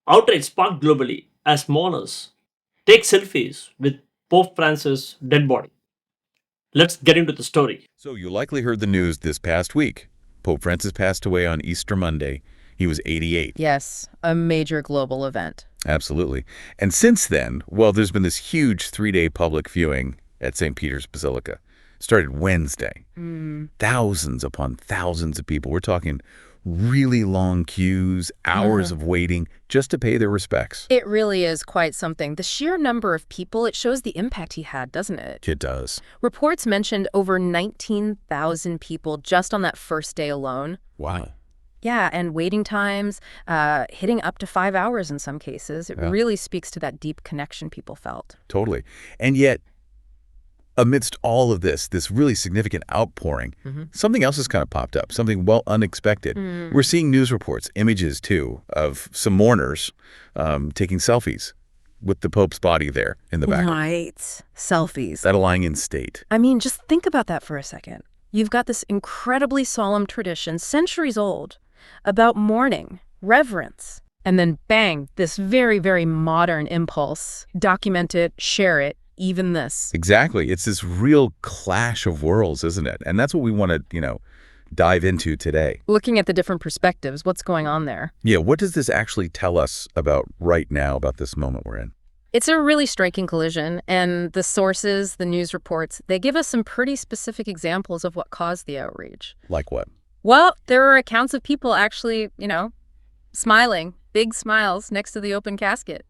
Outrage sparked globally as mourners take selfies with Pope Francis' dead body. Let's get into the story. So you likely heard the news this past week. Pope Francis passed away on Easter Monday. He was 88. Yes, a major global event. Absolutely. And since then, well, there's been this huge 3-day public viewing at St. Peter's Basilica. Started Wednesday. Thousands upon thousands of people. We're talking really long queues, hours of waiting just to pay their respects. It really is quite something. The sheer number of people, it shows the impact he had, doesn't it? It does. Reports mentioned over 19,000 people just on that first day alone. Wow. Yeah, and waiting times hitting up to 5 hours in some cases. It really speaks to that deep connection people felt. Totally. And yet, amidst all of this really significant outpouring, something else has kind of popped up, something well unexpected. We're seeing news reports, images too, of some mourners taking selfies with the Pope's body there in the back. Right. Selfies. That lying in state. I mean, just think about that for a second. You've got this incredibly solemn tradition, centuries old, about mourning, reverence, and then bang, this very, very modern impulse. Document it, share it, even this. Exactly. It's this real clash of worlds, isn't it? And that's what we want to, dive into today. Looking at the different perspectives, what's going on there? Yeah, what does this actually tell us about right now, about this moment we're in? It's a really striking collision, and the sources, the news reports, they give us some pretty specific examples of what caused the outrage. Like what? Well, there are accounts of people actually, smiling, big smiles next to the open casket.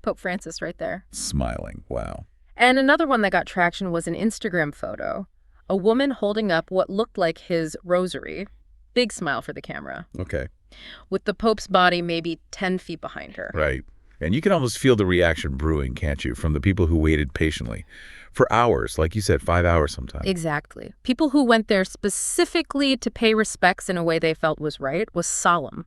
Pope Francis right there. Smiling. Wow. And another one that got traction was an Instagram photo. A woman holding up what looked like his rosary. Big smile for the camera. Okay. With the Pope's body maybe 10 feet behind her. Right. And you can almost feel the reaction brewing, can't you, from the people who waited patiently for hours, like you said, 5 hours sometimes. Exactly. People who went there specifically to pay respects in a way they felt was right, was solemn.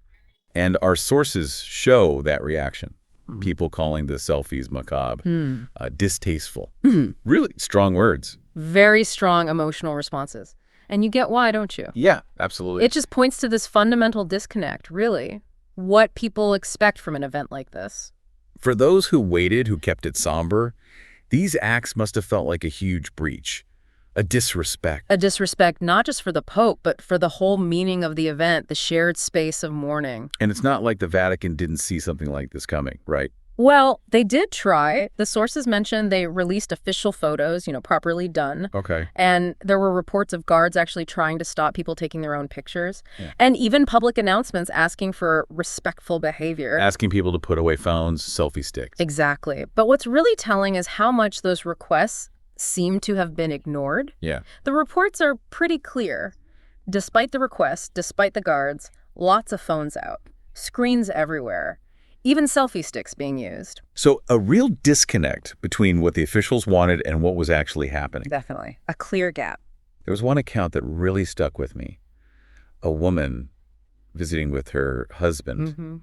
And our sources show that reaction. People calling the selfies macabre, distasteful. Really strong words. Very strong emotional responses. And you get why, don't you? Yeah, absolutely. It just points to this fundamental disconnect, really. What people expect from an event like this. For those who waited, who kept it somber, these acts must have felt like a huge breach, a disrespect. A disrespect not just for the Pope, but for the whole meaning of the event, the shared space of mourning. And it's not like the Vatican didn't see something like this coming, right? Well, they did try. The sources mentioned they released official photos, properly done. Okay. And there were reports of guards actually trying to stop people taking their own pictures. And even public announcements asking for respectful behavior. Asking people to put away phones, selfie sticks. Exactly. But what's really telling is how much those requests seem to have been ignored. Yeah. The reports are pretty clear. Despite the requests, despite the guards, lots of phones out, screens everywhere. Even selfie sticks being used. So a real disconnect between what the officials wanted and what was actually happening. Definitely. A clear gap. There was one account that really stuck with me. A woman visiting with her husband,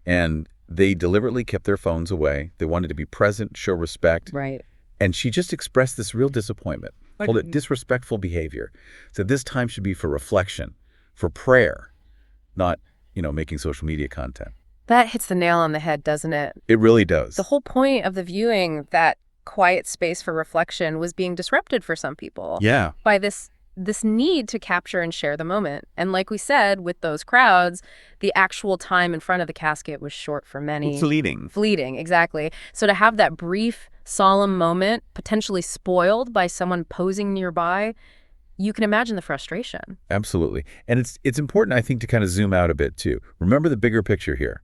and they deliberately kept their phones away. They wanted to be present, show respect. Right. And she just expressed this real disappointment. Called it disrespectful behavior. Said this time should be for reflection, for prayer, not, making social media content. That hits the nail on the head, doesn't it? It really does. The whole point of the viewing, that quiet space for reflection, was being disrupted for some people. Yeah. By this need to capture and share the moment. And like we said, with those crowds, the actual time in front of the casket was short for many. Fleeting, exactly. So to have that brief, solemn moment potentially spoiled by someone posing nearby, you can imagine the frustration. Absolutely. And it's important, I think, to kind of zoom out a bit, too. Remember the bigger picture here.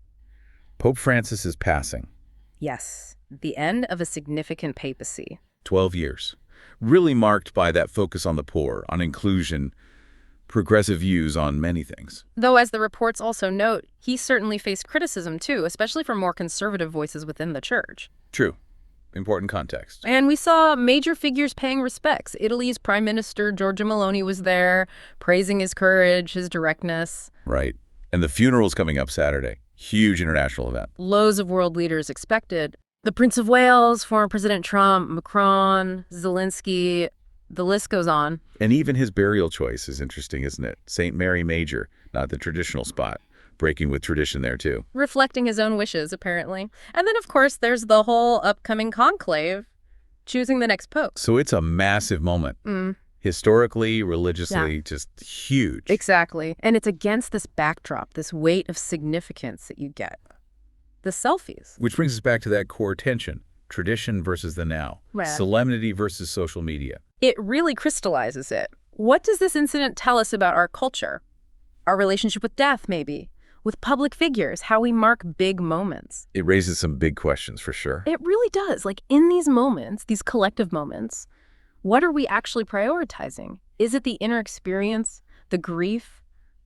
Pope Francis is passing. Yes. The end of a significant papacy. 12 years. Really marked by that focus on the poor, on inclusion, progressive views on many things. Though, as the reports also note, he certainly faced criticism, too, especially from more conservative voices within the church. True. Important context. And we saw major figures paying respects. Italy's Prime Minister Giorgia Meloni was there, praising his courage, his directness. Right. And the funeral's coming up Saturday. Huge international event. Loads of world leaders expected. The Prince of Wales, former President Trump, Macron, Zelensky, the list goes on. And even his burial choice is interesting, isn't it? St. Mary Major, not the traditional spot. breaking with tradition there, too. Reflecting his own wishes, apparently. And then, of course, there's the whole upcoming conclave, choosing the next pope. So it's a massive moment. Historically, religiously, just huge. Exactly. And it's against this backdrop, this weight of significance that you get. The selfies. Which brings us back to that core tension, tradition versus the now, solemnity versus social media. It really crystallizes it. What does this incident tell us about our culture? Our relationship with death, maybe? With public figures, how we mark big moments? It raises some big questions, for sure. It really does. Like, in these moments, these collective moments, what are we actually prioritizing? Is it the inner experience, the grief,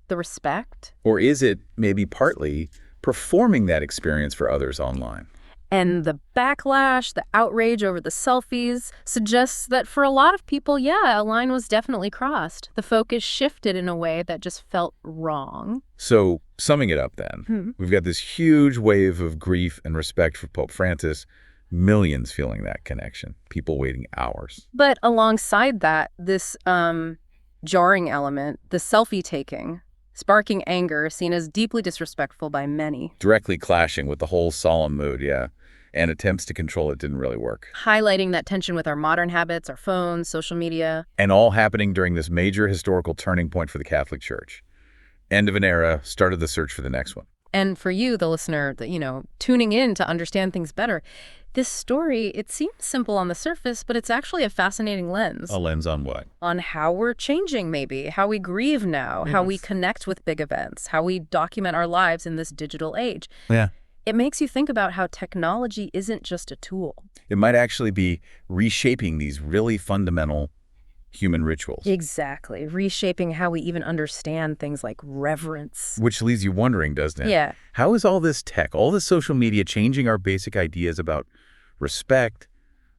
the respect? Or is it maybe partly performing that experience for others online? And the backlash, the outrage over the selfies suggests that for a lot of people, a line was definitely crossed. The focus shifted in a way that just felt wrong. So, summing it up then, we've got this huge wave of grief and respect for Pope Francis, millions feeling that connection, people waiting hours. But alongside that, this jarring element, the selfie taking, sparking anger, seen as deeply disrespectful by many. Directly clashing with the whole solemn mood, and attempts to control it didn't really work. Highlighting that tension with our modern habits, our phones, social media. And all happening during this major historical turning point for the Catholic Church. End of an era, started the search for the next one. And for you, the listener, tuning in to understand things better, this story, it seems simple on the surface, but it's actually a fascinating lens. A lens on what? On how we're changing, maybe, how we grieve now, how we connect with big events, how we document our lives in this digital age. Yeah. It makes you think about how technology isn't just a tool. It might actually be reshaping these really fundamental human rituals. Exactly. Reshaping how we even understand things like reverence. Which leaves you wondering, doesn't it? Yeah. How is all this tech, all this social media changing our basic ideas about respect,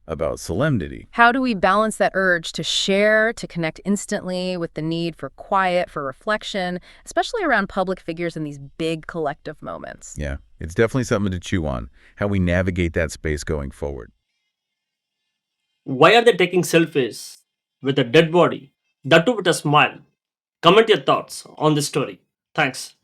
about solemnity? How do we balance that urge to share, to connect instantly with the need for quiet, for reflection, especially around public figures in these big collective moments? Yeah, it's definitely something to chew on, how we navigate that space going forward. Why are they taking selfies with a dead body? That too with a smile. Comment your thoughts on this story. Thanks.